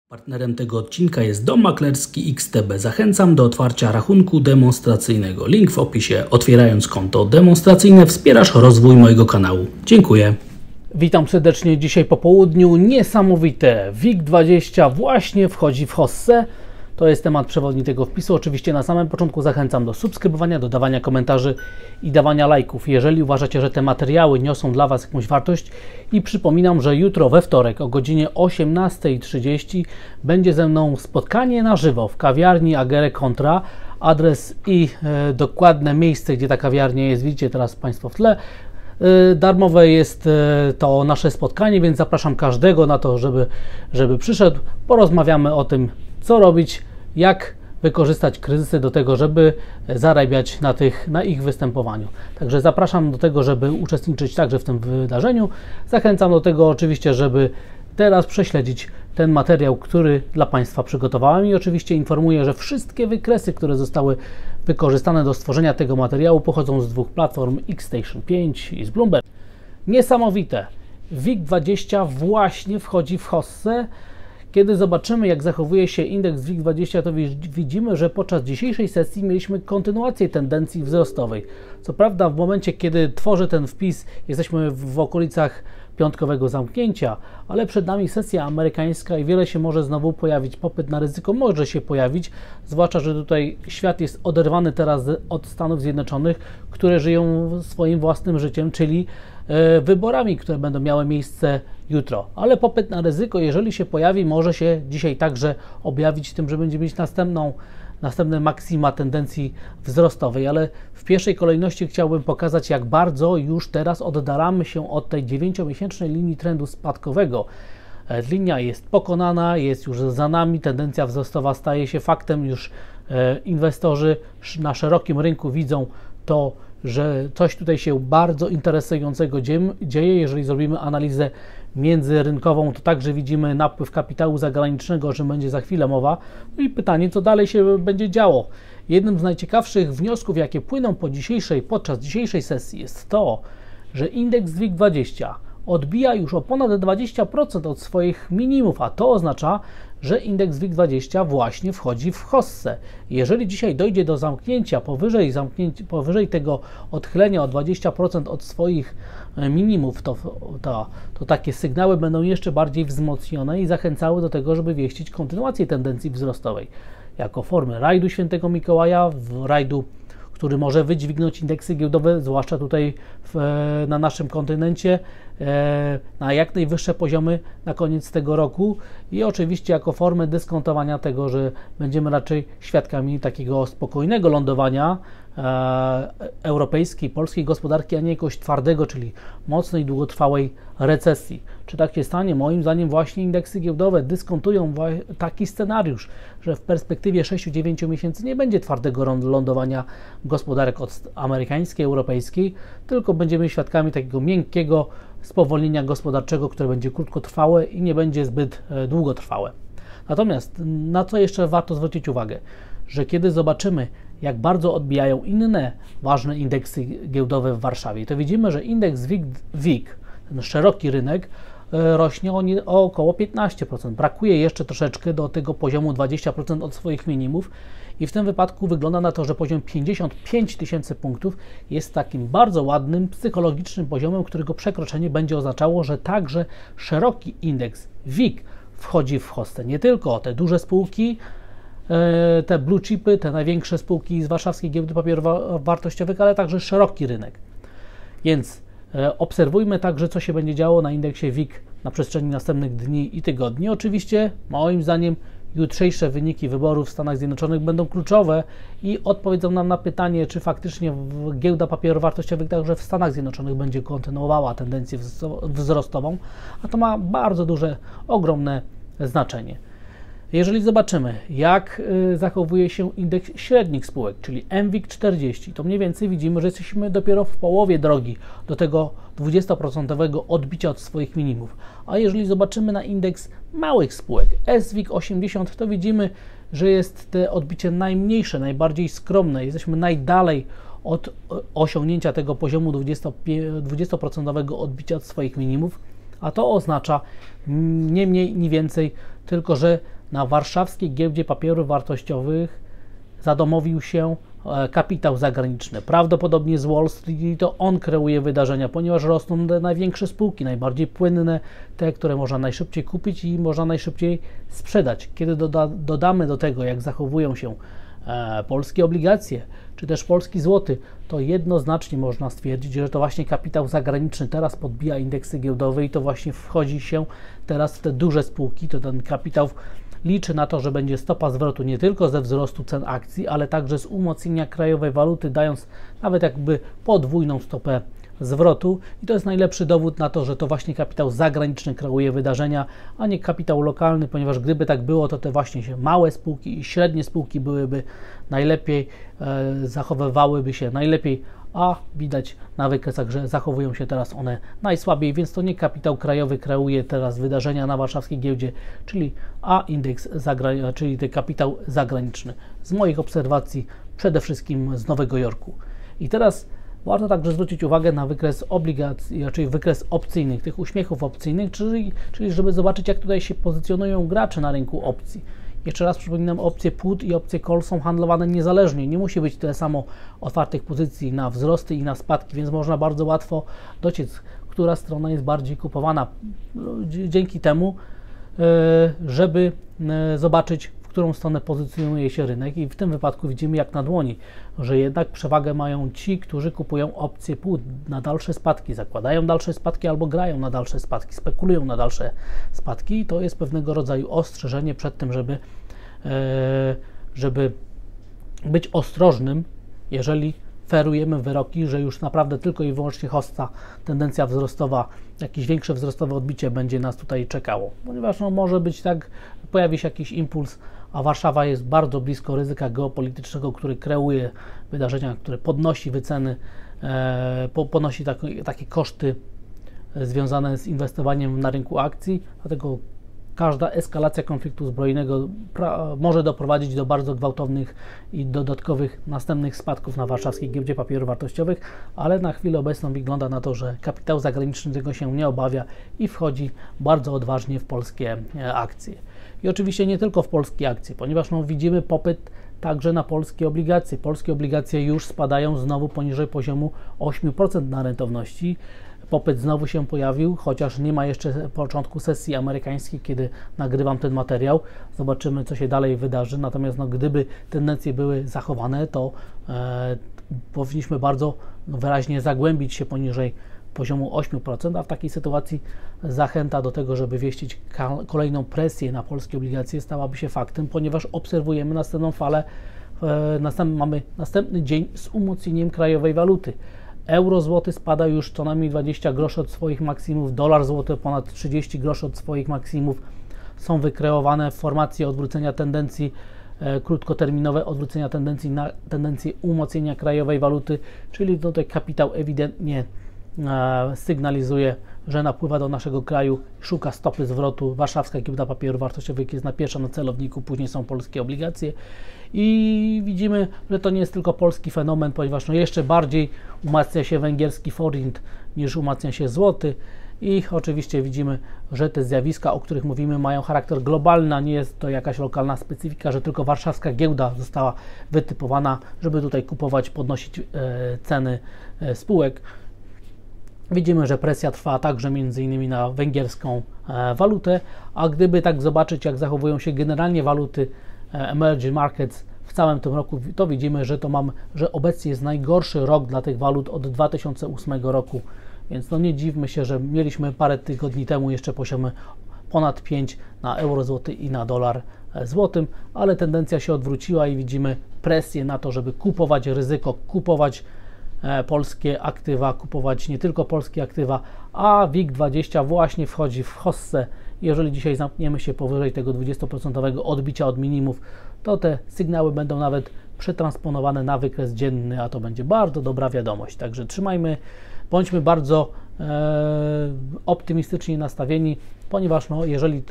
Partnerem tego odcinka jest Dom Maklerski XTB. Zachęcam do otwarcia rachunku demonstracyjnego. Link w opisie. Otwierając konto demonstracyjne wspierasz rozwój mojego kanału. Dziękuję. Witam serdecznie dzisiaj po południu. Niesamowite. WIG20 właśnie wchodzi w hossę. To jest temat przewodni tego wpisu. Oczywiście na samym początku zachęcam do subskrybowania, do dawania komentarzy i dawania lajków, jeżeli uważacie, że te materiały niosą dla Was jakąś wartość. I przypominam, że jutro we wtorek o godzinie 18:30 będzie ze mną spotkanie na żywo w kawiarni Agere Contra. Adres i dokładne miejsce, gdzie ta kawiarnia jest, widzicie teraz Państwo w tle. Darmowe jest to nasze spotkanie, więc zapraszam każdego na to, żeby przyszedł. Porozmawiamy o tym, co robić, jak wykorzystać kryzysy do tego, żeby zarabiać na ich występowaniu. Także zapraszam do tego, żeby uczestniczyć także w tym wydarzeniu. Zachęcam do tego oczywiście, żeby teraz prześledzić ten materiał, który dla Państwa przygotowałem i oczywiście informuję, że wszystkie wykresy, które zostały wykorzystane do stworzenia tego materiału, pochodzą z dwóch platform, Xstation 5 i z Bloomberg. Niesamowite! WIG20 właśnie wchodzi w hossę. Kiedy zobaczymy, jak zachowuje się indeks WIG20, to widzimy, że podczas dzisiejszej sesji mieliśmy kontynuację tendencji wzrostowej. Co prawda w momencie, kiedy tworzę ten wpis, jesteśmy w okolicach piątkowego zamknięcia, ale przed nami sesja amerykańska i wiele się może znowu pojawić. Popyt na ryzyko może się pojawić, zwłaszcza, że tutaj świat jest oderwany teraz od Stanów Zjednoczonych, które żyją swoim własnym życiem, czyli wyborami, które będą miały miejsce jutro. Ale popyt na ryzyko, jeżeli się pojawi, może się dzisiaj także objawić tym, że będziemy mieć następne maksima tendencji wzrostowej, ale w pierwszej kolejności chciałbym pokazać, jak bardzo już teraz oddalamy się od tej 9-miesięcznej linii trendu spadkowego. Linia jest pokonana, jest już za nami, tendencja wzrostowa staje się faktem, już inwestorzy na szerokim rynku widzą to, że coś tutaj się bardzo interesującego dzieje. Jeżeli zrobimy analizę międzyrynkową, to także widzimy napływ kapitału zagranicznego, o czym będzie za chwilę mowa. No i pytanie, co dalej się będzie działo. Jednym z najciekawszych wniosków, jakie płyną podczas dzisiejszej sesji, jest to, że indeks WIG20 odbija już o ponad 20% od swoich minimów, a to oznacza, że indeks WIG20 właśnie wchodzi w hossę. Jeżeli dzisiaj dojdzie do zamknięcia powyżej tego odchylenia o 20% od swoich minimów, to takie sygnały będą jeszcze bardziej wzmocnione i zachęcały do tego, żeby wieścić kontynuację tendencji wzrostowej. Jako formę rajdu Świętego Mikołaja, rajdu, który może wydźwignąć indeksy giełdowe, zwłaszcza tutaj na naszym kontynencie, na jak najwyższe poziomy na koniec tego roku i oczywiście jako formę dyskontowania tego, że będziemy raczej świadkami takiego spokojnego lądowania europejskiej, polskiej gospodarki, a nie jakoś twardego, czyli mocnej, długotrwałej recesji. Czy tak się stanie? Moim zdaniem właśnie indeksy giełdowe dyskontują taki scenariusz, że w perspektywie 6-9 miesięcy nie będzie twardego lądowania gospodarek amerykańskiej, europejskiej, tylko będziemy świadkami takiego miękkiego spowolnienia gospodarczego, które będzie krótkotrwałe i nie będzie zbyt długotrwałe. Natomiast na co jeszcze warto zwrócić uwagę, że kiedy zobaczymy, jak bardzo odbijają inne ważne indeksy giełdowe w Warszawie, to widzimy, że indeks WIG, ten szeroki rynek, rośnie o około 15%. Brakuje jeszcze troszeczkę do tego poziomu 20% od swoich minimów i w tym wypadku wygląda na to, że poziom 55 tysięcy punktów jest takim bardzo ładnym, psychologicznym poziomem, którego przekroczenie będzie oznaczało, że także szeroki indeks WIG wchodzi w hossę. Nie tylko te duże spółki, te blue chipy, te największe spółki z warszawskiej giełdy papierów wartościowych, ale także szeroki rynek. Więc obserwujmy także, co się będzie działo na indeksie WIG na przestrzeni następnych dni i tygodni. Oczywiście, moim zdaniem, jutrzejsze wyniki wyborów w Stanach Zjednoczonych będą kluczowe i odpowiedzą nam na pytanie, czy faktycznie giełda papierów wartościowych także w Stanach Zjednoczonych będzie kontynuowała tendencję wzrostową, a to ma bardzo duże, ogromne znaczenie. Jeżeli zobaczymy, jak zachowuje się indeks średnich spółek, czyli MWIG40, to mniej więcej widzimy, że jesteśmy dopiero w połowie drogi do tego 20% odbicia od swoich minimów. A jeżeli zobaczymy na indeks małych spółek, SWIG80, to widzimy, że jest to odbicie najmniejsze, najbardziej skromne. Jesteśmy najdalej od osiągnięcia tego poziomu 20% odbicia od swoich minimów, a to oznacza nie mniej, nie więcej, tylko że na warszawskiej giełdzie papierów wartościowych zadomowił się kapitał zagraniczny, prawdopodobnie z Wall Street, i to on kreuje wydarzenia, ponieważ rosną te największe spółki, najbardziej płynne, te, które można najszybciej kupić i można najszybciej sprzedać. Kiedy dodamy do tego, jak zachowują się polskie obligacje, czy też polski złoty, to jednoznacznie można stwierdzić, że to właśnie kapitał zagraniczny teraz podbija indeksy giełdowe i to właśnie wchodzi się teraz w te duże spółki, to ten kapitał liczy na to, że będzie stopa zwrotu nie tylko ze wzrostu cen akcji, ale także z umocnienia krajowej waluty, dając nawet jakby podwójną stopę zwrotu, i to jest najlepszy dowód na to, że to właśnie kapitał zagraniczny kreuje wydarzenia, a nie kapitał lokalny, ponieważ gdyby tak było, to te właśnie się małe spółki i średnie spółki byłyby najlepiej, zachowywałyby się najlepiej, a widać na wykresach, że zachowują się teraz one najsłabiej, więc to nie kapitał krajowy kreuje teraz wydarzenia na warszawskiej giełdzie, czyli czyli ten kapitał zagraniczny. Z moich obserwacji przede wszystkim z Nowego Jorku. I teraz warto także zwrócić uwagę na wykres obligacji, czyli wykres opcyjnych, tych uśmiechów opcyjnych, czyli żeby zobaczyć, jak tutaj się pozycjonują gracze na rynku opcji. Jeszcze raz przypominam, opcje put i opcje call są handlowane niezależnie. Nie musi być tyle samo otwartych pozycji na wzrosty i na spadki, więc można bardzo łatwo dociec, która strona jest bardziej kupowana. Dzięki temu, żeby zobaczyć, w którą stronę pozycjonuje się rynek, i w tym wypadku widzimy jak na dłoni, że jednak przewagę mają ci, którzy kupują opcje put na dalsze spadki, zakładają dalsze spadki albo grają na dalsze spadki, spekulują na dalsze spadki. To jest pewnego rodzaju ostrzeżenie przed tym, żeby być ostrożnym, jeżeli ferujemy wyroki, że już naprawdę tylko i wyłącznie hossa tendencja wzrostowa, jakieś większe wzrostowe odbicie będzie nas tutaj czekało, ponieważ może być tak, pojawi się jakiś impuls, a Warszawa jest bardzo blisko ryzyka geopolitycznego, który kreuje wydarzenia, które podnosi wyceny, ponosi takie koszty związane z inwestowaniem na rynku akcji, dlatego każda eskalacja konfliktu zbrojnego może doprowadzić do bardzo gwałtownych i dodatkowych następnych spadków na warszawskiej giełdzie papierów wartościowych, ale na chwilę obecną wygląda na to, że kapitał zagraniczny tego się nie obawia i wchodzi bardzo odważnie w polskie akcje. I oczywiście nie tylko w polskie akcje, ponieważ widzimy popyt także na polskie obligacje. Polskie obligacje już spadają znowu poniżej poziomu 8% na rentowności. Popyt znowu się pojawił, chociaż nie ma jeszcze początku sesji amerykańskiej, kiedy nagrywam ten materiał. Zobaczymy, co się dalej wydarzy. Natomiast gdyby tendencje były zachowane, to powinniśmy bardzo wyraźnie zagłębić się poniżej poziomu 8%, a w takiej sytuacji zachęta do tego, żeby wieścić kolejną presję na polskie obligacje, stałaby się faktem, ponieważ obserwujemy następną falę, mamy następny dzień z umocnieniem krajowej waluty. Euro złoty spada już co najmniej 20 groszy od swoich maksimów, dolar złoty ponad 30 groszy od swoich maksimów. Są wykreowane formacje odwrócenia tendencji, krótkoterminowe odwrócenia tendencji na tendencję umocnienia krajowej waluty, czyli tutaj kapitał ewidentnie sygnalizuje, że napływa do naszego kraju, szuka stopy zwrotu. Warszawska giełda papierów wartościowych jest pierwsza na celowniku, później są polskie obligacje i widzimy, że to nie jest tylko polski fenomen, ponieważ jeszcze bardziej umacnia się węgierski forint niż umacnia się złoty i oczywiście widzimy, że te zjawiska, o których mówimy, mają charakter globalny, a nie jest to jakaś lokalna specyfika, że tylko warszawska giełda została wytypowana, żeby tutaj kupować, podnosić ceny spółek. Widzimy, że presja trwa także m.in. na węgierską walutę, a gdyby tak zobaczyć, jak zachowują się generalnie waluty emerging markets w całym tym roku, to widzimy, że obecnie jest najgorszy rok dla tych walut od 2008 roku, więc nie dziwmy się, że mieliśmy parę tygodni temu jeszcze poziomy ponad 5 na euro złoty i na dolar złotym, ale tendencja się odwróciła i widzimy presję na to, żeby kupować ryzyko, kupować polskie aktywa, kupować nie tylko polskie aktywa, a WIG20 właśnie wchodzi w hossę. Jeżeli dzisiaj zamkniemy się powyżej tego 20% odbicia od minimów, to te sygnały będą nawet przetransponowane na wykres dzienny, a to będzie bardzo dobra wiadomość. Także bądźmy bardzo optymistycznie nastawieni, ponieważ jeżeli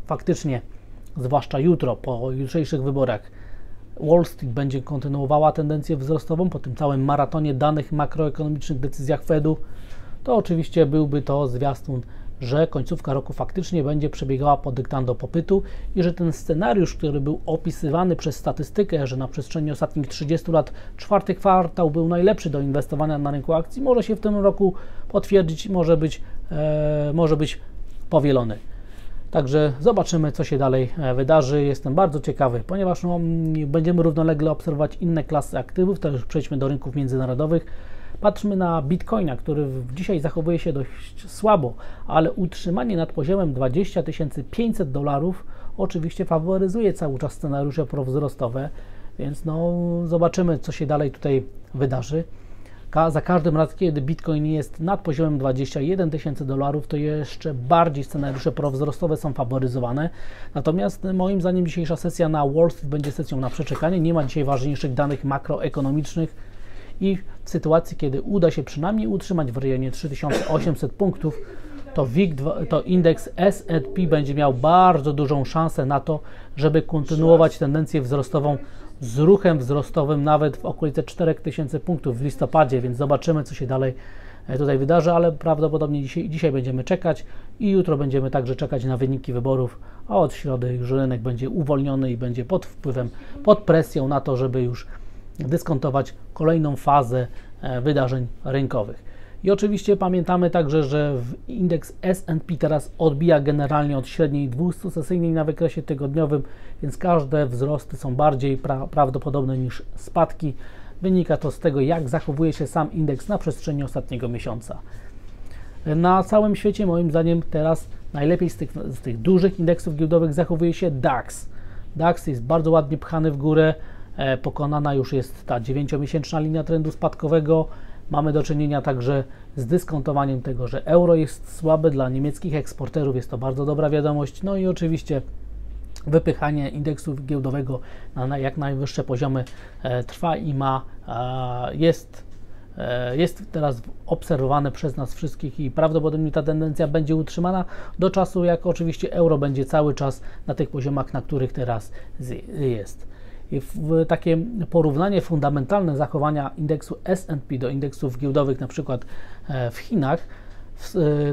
faktycznie, zwłaszcza jutro, po jutrzejszych wyborach, Wall Street będzie kontynuowała tendencję wzrostową po tym całym maratonie danych makroekonomicznych, decyzjach Fedu, to oczywiście byłby to zwiastun że końcówka roku faktycznie będzie przebiegała pod dyktando popytu i że ten scenariusz, który był opisywany przez statystykę, że na przestrzeni ostatnich 30 lat czwarty kwartał był najlepszy do inwestowania na rynku akcji, może się w tym roku potwierdzić, może być powielony. Także zobaczymy, co się dalej wydarzy. Jestem bardzo ciekawy, ponieważ będziemy równolegle obserwować inne klasy aktywów. Teraz przejdźmy do rynków międzynarodowych. Patrzmy na Bitcoina, który dzisiaj zachowuje się dość słabo, ale utrzymanie nad poziomem 20 500 dolarów oczywiście faworyzuje cały czas scenariusze prowzrostowe, więc zobaczymy, co się dalej tutaj wydarzy. Za każdym razem, kiedy Bitcoin jest nad poziomem 21 tysięcy dolarów, to jeszcze bardziej scenariusze prowzrostowe są faworyzowane. Natomiast moim zdaniem dzisiejsza sesja na Wall Street będzie sesją na przeczekanie. Nie ma dzisiaj ważniejszych danych makroekonomicznych i w sytuacji, kiedy uda się przynajmniej utrzymać w rejonie 3800 punktów, to indeks S&P będzie miał bardzo dużą szansę na to, żeby kontynuować tendencję wzrostową z ruchem wzrostowym nawet w okolice 4000 punktów w listopadzie, więc zobaczymy, co się dalej tutaj wydarzy, ale prawdopodobnie dzisiaj będziemy czekać i jutro będziemy także czekać na wyniki wyborów, a od środy już rynek będzie uwolniony i będzie pod wpływem, pod presją na to, żeby już dyskontować kolejną fazę wydarzeń rynkowych. I oczywiście pamiętamy także, że indeks S&P teraz odbija generalnie od średniej 200-sesyjnej na wykresie tygodniowym, więc każde wzrosty są bardziej prawdopodobne niż spadki. Wynika to z tego, jak zachowuje się sam indeks na przestrzeni ostatniego miesiąca. Na całym świecie, moim zdaniem, teraz najlepiej z tych dużych indeksów giełdowych zachowuje się DAX. DAX jest bardzo ładnie pchany w górę, pokonana już jest ta 9-miesięczna linia trendu spadkowego. Mamy do czynienia także z dyskontowaniem tego, że euro jest słabe dla niemieckich eksporterów, jest to bardzo dobra wiadomość. No i oczywiście wypychanie indeksu giełdowego na jak najwyższe poziomy trwa i jest teraz obserwowane przez nas wszystkich i prawdopodobnie ta tendencja będzie utrzymana do czasu, jak oczywiście euro będzie cały czas na tych poziomach, na których teraz jest. I takie porównanie fundamentalne zachowania indeksu S&P do indeksów giełdowych, na przykład w Chinach,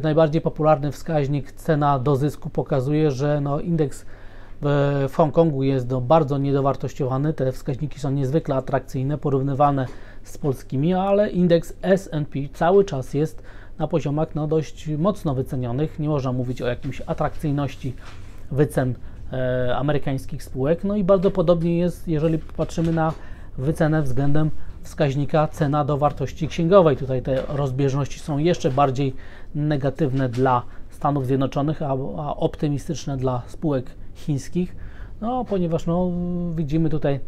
najbardziej popularny wskaźnik cena do zysku pokazuje, że indeks w Hongkongu jest bardzo niedowartościowany. Te wskaźniki są niezwykle atrakcyjne, porównywalne z polskimi, ale indeks S&P cały czas jest na poziomach dość mocno wycenionych. Nie można mówić o jakimś atrakcyjności wycen amerykańskich spółek. No i bardzo podobnie jest, jeżeli patrzymy na wycenę względem wskaźnika cena do wartości księgowej. Tutaj te rozbieżności są jeszcze bardziej negatywne dla Stanów Zjednoczonych, a optymistyczne dla spółek chińskich, ponieważ widzimy tutaj,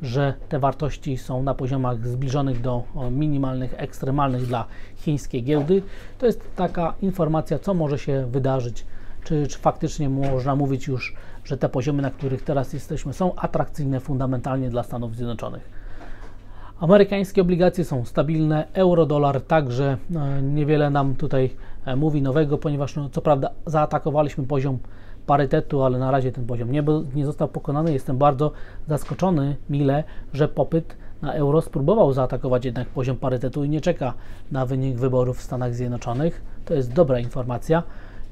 że te wartości są na poziomach zbliżonych do minimalnych, ekstremalnych dla chińskiej giełdy. To jest taka informacja, co może się wydarzyć, czy faktycznie można mówić już, że te poziomy, na których teraz jesteśmy, są atrakcyjne fundamentalnie dla Stanów Zjednoczonych. Amerykańskie obligacje są stabilne, euro-dolar także niewiele nam tutaj mówi nowego, ponieważ co prawda zaatakowaliśmy poziom parytetu, ale na razie ten poziom nie został pokonany. Jestem bardzo zaskoczony mile, że popyt na euro spróbował zaatakować jednak poziom parytetu i nie czeka na wynik wyborów w Stanach Zjednoczonych. To jest dobra informacja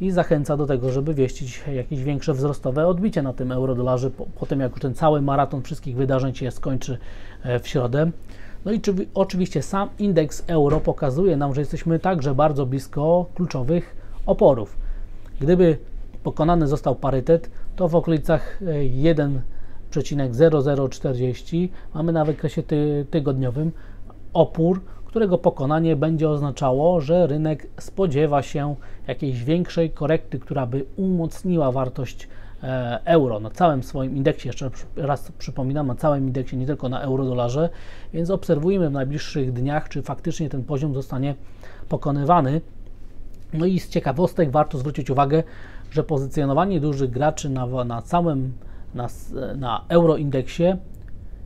i zachęca do tego, żeby wieścić jakieś większe wzrostowe odbicie na tym euro-dolarze po tym, jak już ten cały maraton wszystkich wydarzeń się skończy w środę. No i oczywiście sam indeks euro pokazuje nam, że jesteśmy także bardzo blisko kluczowych oporów. Gdyby pokonany został parytet, to w okolicach 1,0040 mamy na wykresie tygodniowym opór, którego pokonanie będzie oznaczało, że rynek spodziewa się jakiejś większej korekty, która by umocniła wartość euro na całym swoim indeksie, jeszcze raz przypominam, na całym indeksie, nie tylko na euro-dolarze, więc obserwujemy w najbliższych dniach, czy faktycznie ten poziom zostanie pokonywany. No i z ciekawostek warto zwrócić uwagę, że pozycjonowanie dużych graczy na euroindeksie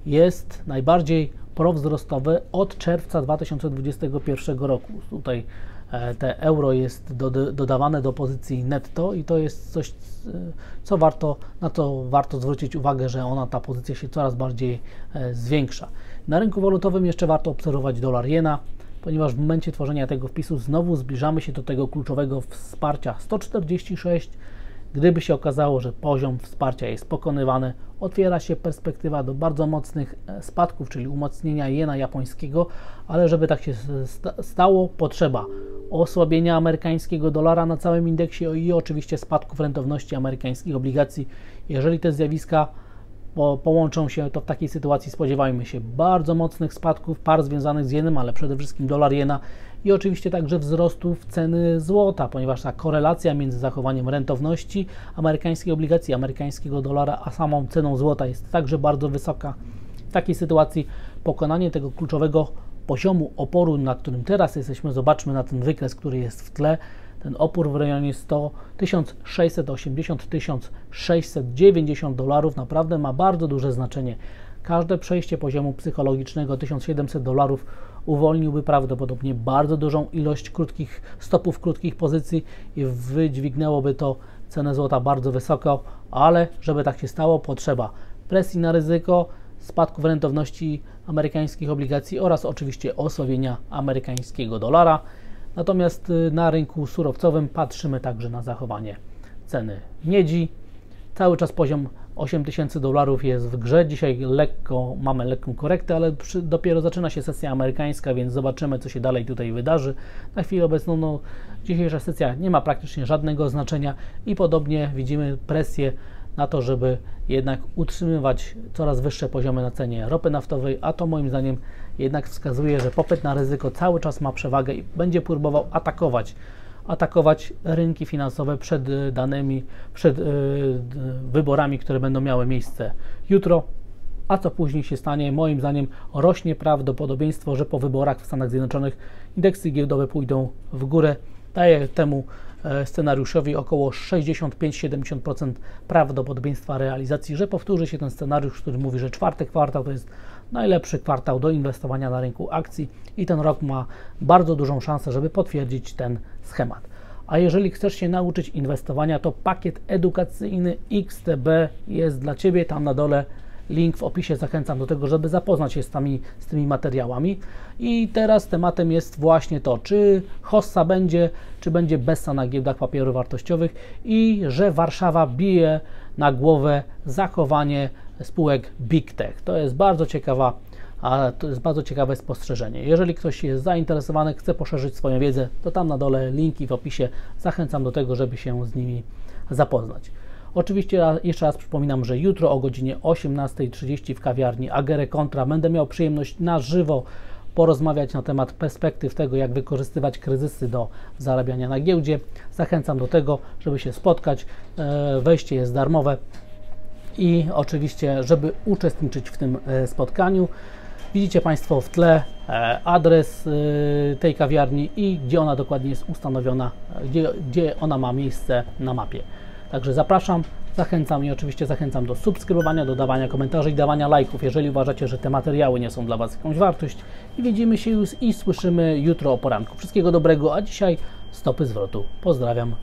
jest najbardziej prowzrostowe od czerwca 2021 roku. Tutaj te euro jest dodawane do pozycji netto i to jest coś, na co warto zwrócić uwagę, że ta pozycja się coraz bardziej zwiększa. Na rynku walutowym jeszcze warto obserwować dolar jena. ponieważ w momencie tworzenia tego wpisu znowu zbliżamy się do tego kluczowego wsparcia 146. Gdyby się okazało, że poziom wsparcia jest pokonywany, otwiera się perspektywa do bardzo mocnych spadków, czyli umocnienia jena japońskiego, ale żeby tak się stało, potrzeba osłabienia amerykańskiego dolara na całym indeksie i oczywiście spadków rentowności amerykańskich obligacji. Jeżeli te zjawiska połączą się, to w takiej sytuacji spodziewajmy się bardzo mocnych spadków par związanych z jenem, ale przede wszystkim dolar-jena i oczywiście także wzrostów ceny złota, ponieważ ta korelacja między zachowaniem rentowności amerykańskiej obligacji, amerykańskiego dolara, a samą ceną złota jest także bardzo wysoka. W takiej sytuacji pokonanie tego kluczowego poziomu oporu, na którym teraz jesteśmy, zobaczmy na ten wykres, który jest w tle, ten opór w rejonie 1680-1690 dolarów naprawdę ma bardzo duże znaczenie. Każde przejście poziomu psychologicznego 1700 dolarów uwolniłby prawdopodobnie bardzo dużą ilość krótkich stopów, krótkich pozycji i wydźwignęłoby to cenę złota bardzo wysoko, ale żeby tak się stało, potrzeba presji na ryzyko, spadków rentowności amerykańskich obligacji oraz oczywiście osłabienia amerykańskiego dolara. Natomiast na rynku surowcowym patrzymy także na zachowanie ceny miedzi. Cały czas poziom 8000 dolarów jest w grze. Dzisiaj mamy lekką korektę, ale dopiero zaczyna się sesja amerykańska, więc zobaczymy, co się dalej tutaj wydarzy. Na chwilę obecną dzisiejsza sesja nie ma praktycznie żadnego znaczenia i podobnie widzimy presję na to, żeby jednak utrzymywać coraz wyższe poziomy na cenie ropy naftowej, a to moim zdaniem jednak wskazuje, że popyt na ryzyko cały czas ma przewagę i będzie próbował atakować rynki finansowe przed wyborami, które będą miały miejsce jutro. A co później się stanie? Moim zdaniem rośnie prawdopodobieństwo, że po wyborach w Stanach Zjednoczonych indeksy giełdowe pójdą w górę. Daje temu scenariuszowi około 65-70% prawdopodobieństwa realizacji, że powtórzy się ten scenariusz, który mówi, że czwarty kwartał to jest najlepszy kwartał do inwestowania na rynku akcji i ten rok ma bardzo dużą szansę, żeby potwierdzić ten schemat. A jeżeli chcesz się nauczyć inwestowania, to pakiet edukacyjny XTB jest dla Ciebie. Tam na dole link w opisie, zachęcam do tego, żeby zapoznać się z tymi materiałami. I teraz tematem jest właśnie to, czy hossa będzie, czy będzie bessa na giełdach papierów wartościowych i że Warszawa bije na głowę zachowanie spółek Big Tech. To jest bardzo ciekawe spostrzeżenie. Jeżeli ktoś jest zainteresowany, chce poszerzyć swoją wiedzę, to tam na dole linki w opisie. Zachęcam do tego, żeby się z nimi zapoznać. Oczywiście jeszcze raz przypominam, że jutro o godzinie 18:30 w kawiarni Agere Contra będę miał przyjemność na żywo porozmawiać na temat perspektyw tego, jak wykorzystywać kryzysy do zarabiania na giełdzie. Zachęcam do tego, żeby się spotkać. Wejście jest darmowe i oczywiście, żeby uczestniczyć w tym spotkaniu. Widzicie Państwo w tle adres tej kawiarni i gdzie ona dokładnie jest ustanowiona, gdzie ona ma miejsce na mapie. Także zapraszam, zachęcam i oczywiście zachęcam do subskrybowania, do dawania komentarzy i dawania lajków, jeżeli uważacie, że te materiały nie są dla Was jakąś wartość. I widzimy się już i słyszymy jutro o poranku. Wszystkiego dobrego, a dzisiaj stopy zwrotu. Pozdrawiam.